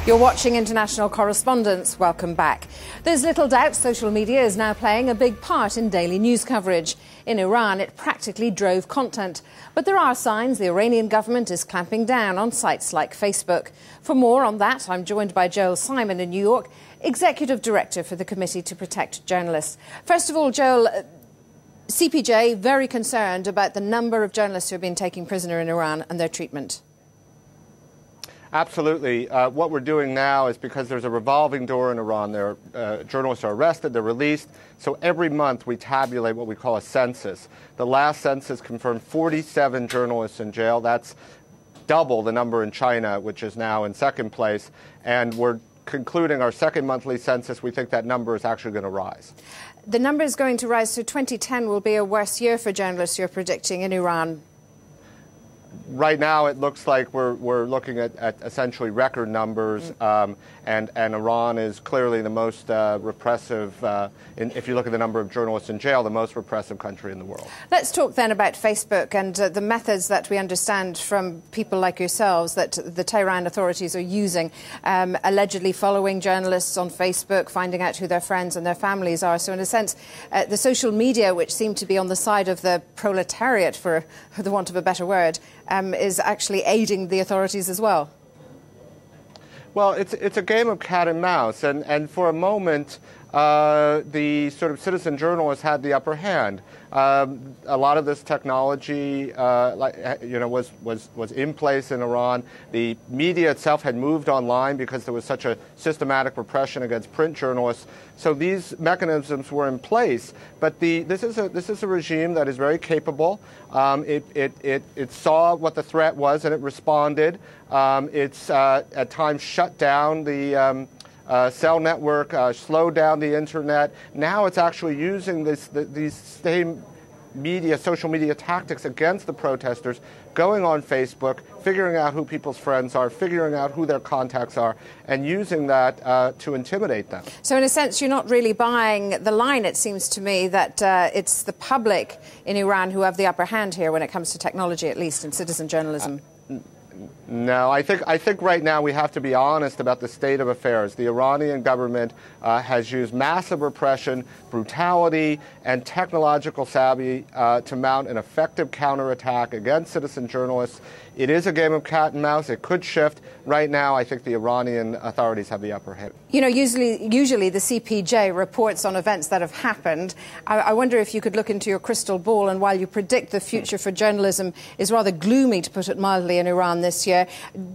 You're watching International Correspondents. Welcome back. There's little doubt social media is now playing a big part in daily news coverage. In Iran, it practically drove content. But there are signs the Iranian government is clamping down on sites like Facebook. For more on that, I'm joined by Joel Simon in New York, Executive Director for the Committee to Protect Journalists. First of all, Joel, CPJ very concerned about the number of journalists who have been taken prisoner in Iran and their treatment. Absolutely. What we're doing now is because there's a revolving door in Iran. Journalists are arrested, they're released. So every month we tabulate what we call a census. The last census confirmed 47 journalists in jail. That's double the number in China, which is now in second place. And we're concluding our second monthly census. We think that number is actually going to rise. The number is going to rise. So 2010 will be a worse year for journalists, you're predicting, in Iran. Right now, it looks like we're looking at essentially record numbers, and Iran is clearly the most repressive, if you look at the number of journalists in jail, the most repressive country in the world. Let's talk then about Facebook and the methods that we understand from people like yourselves that the Tehran authorities are using, allegedly following journalists on Facebook, finding out who their friends and their families are. So in a sense, the social media, which seem to be on the side of the proletariat, for the want of a better word, is actually aiding the authorities as well. Well, it's a game of cat and mouse, and for a moment, the sort of citizen journalists had the upper hand. A lot of this technology, was in place in Iran. The media itself had moved online because there was such a systematic repression against print journalists. So these mechanisms were in place. But this is a regime that is very capable. It saw what the threat was and it responded. It's at times shut down the cell network, slowed down the internet. Now it's actually using these same social media tactics against the protesters, going on Facebook, figuring out who people's friends are, figuring out who their contacts are, and using that to intimidate them. So in a sense, you're not really buying the line, it seems to me, that it's the public in Iran who have the upper hand here when it comes to technology, at least, and citizen journalism. No, I think right now we have to be honest about the state of affairs. The Iranian government has used massive repression, brutality, and technological savvy to mount an effective counterattack against citizen journalists. It is a game of cat and mouse. It could shift. Right now, I think the Iranian authorities have the upper hand. You know, usually the CPJ reports on events that have happened. I wonder if you could look into your crystal ball, and while you predict the future for journalism is rather gloomy, to put it mildly, in Iran this year,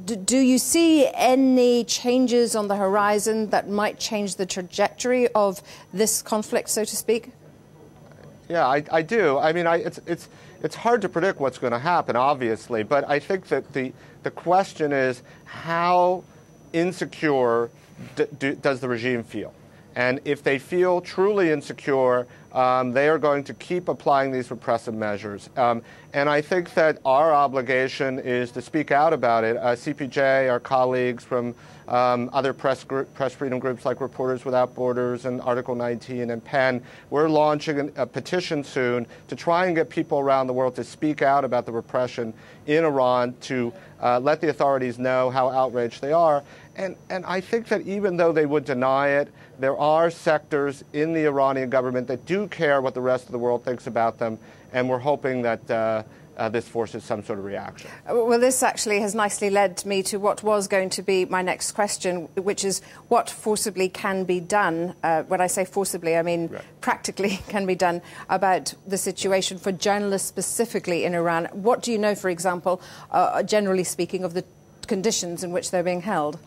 do you see any changes on the horizon that might change the trajectory of this conflict, so to speak? Yeah, I do. I mean, it's hard to predict what's going to happen, obviously, but I think that the question is how insecure does the regime feel? And if they feel truly insecure, they are going to keep applying these repressive measures. And I think that our obligation is to speak out about it. CPJ, our colleagues from other press freedom groups like Reporters Without Borders and Article 19 and PEN, we're launching a petition soon to try and get people around the world to speak out about the repression in Iran, to let the authorities know how outraged they are. And I think that even though they would deny it, there are sectors in the Iranian government that do care what the rest of the world thinks about them, and we're hoping that this forces some sort of reaction. Well, this actually has nicely led me to what was going to be my next question, which is what forcibly can be done. When I say forcibly, I mean practically can be done about the situation for journalists specifically in Iran. What do you know, for example, generally speaking, of the conditions in which they're being held?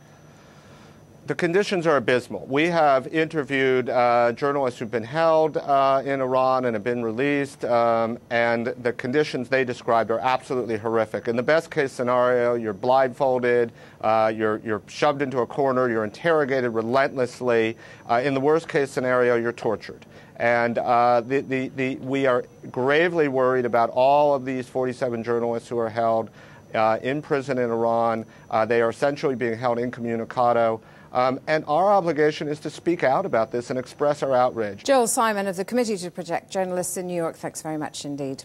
The conditions are abysmal. We have interviewed journalists who've been held in Iran and have been released, and the conditions they described are absolutely horrific. In the best case scenario, you're blindfolded, you're shoved into a corner, you're interrogated relentlessly. In the worst case scenario, you're tortured. And we are gravely worried about all of these 47 journalists who are held in prison in Iran. They are essentially being held incommunicado. And our obligation is to speak out about this and express our outrage. Joel Simon of the Committee to Protect Journalists in New York, thanks very much indeed.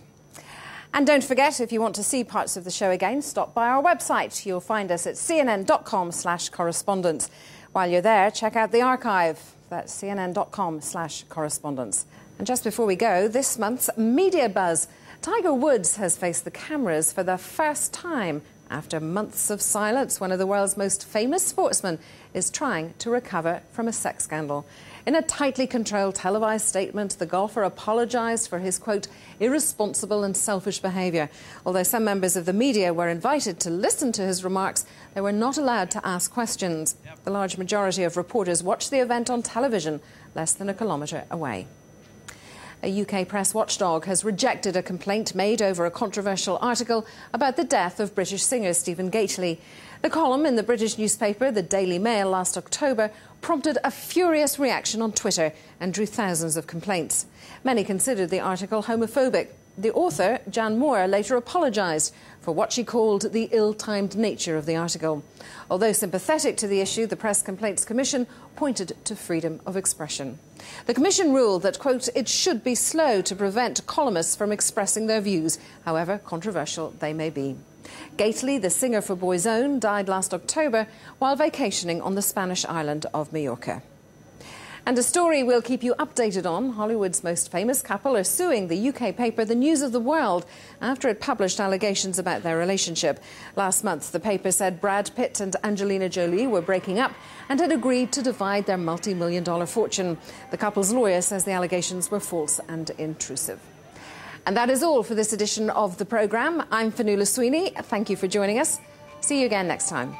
And don't forget, if you want to see parts of the show again, stop by our website. You'll find us at cnn.com/correspondence. While you're there, check out the archive. That's cnn.com/correspondence. And just before we go, this month's media buzz. Tiger Woods has faced the cameras for the first time. After months of silence, one of the world's most famous sportsmen is trying to recover from a sex scandal. In a tightly controlled televised statement, the golfer apologised for his, quote, irresponsible and selfish behaviour. Although some members of the media were invited to listen to his remarks, they were not allowed to ask questions. The large majority of reporters watched the event on television, less than a kilometre away. A UK press watchdog has rejected a complaint made over a controversial article about the death of British singer Stephen Gately. The column in the British newspaper, the Daily Mail, last October prompted a furious reaction on Twitter and drew thousands of complaints. Many considered the article homophobic. The author, Jan Moore, later apologised for what she called the ill-timed nature of the article. Although sympathetic to the issue, the Press Complaints Commission pointed to freedom of expression. The Commission ruled that, quote, it should be slow to prevent columnists from expressing their views, however controversial they may be. Gately, the singer for Boyzone, died last October while vacationing on the Spanish island of Mallorca. And a story we'll keep you updated on. Hollywood's most famous couple are suing the UK paper The News of the World after it published allegations about their relationship. Last month, the paper said Brad Pitt and Angelina Jolie were breaking up and had agreed to divide their multi-million-dollar fortune. The couple's lawyer says the allegations were false and intrusive. And that is all for this edition of the programme. I'm Fionnuala Sweeney. Thank you for joining us. See you again next time.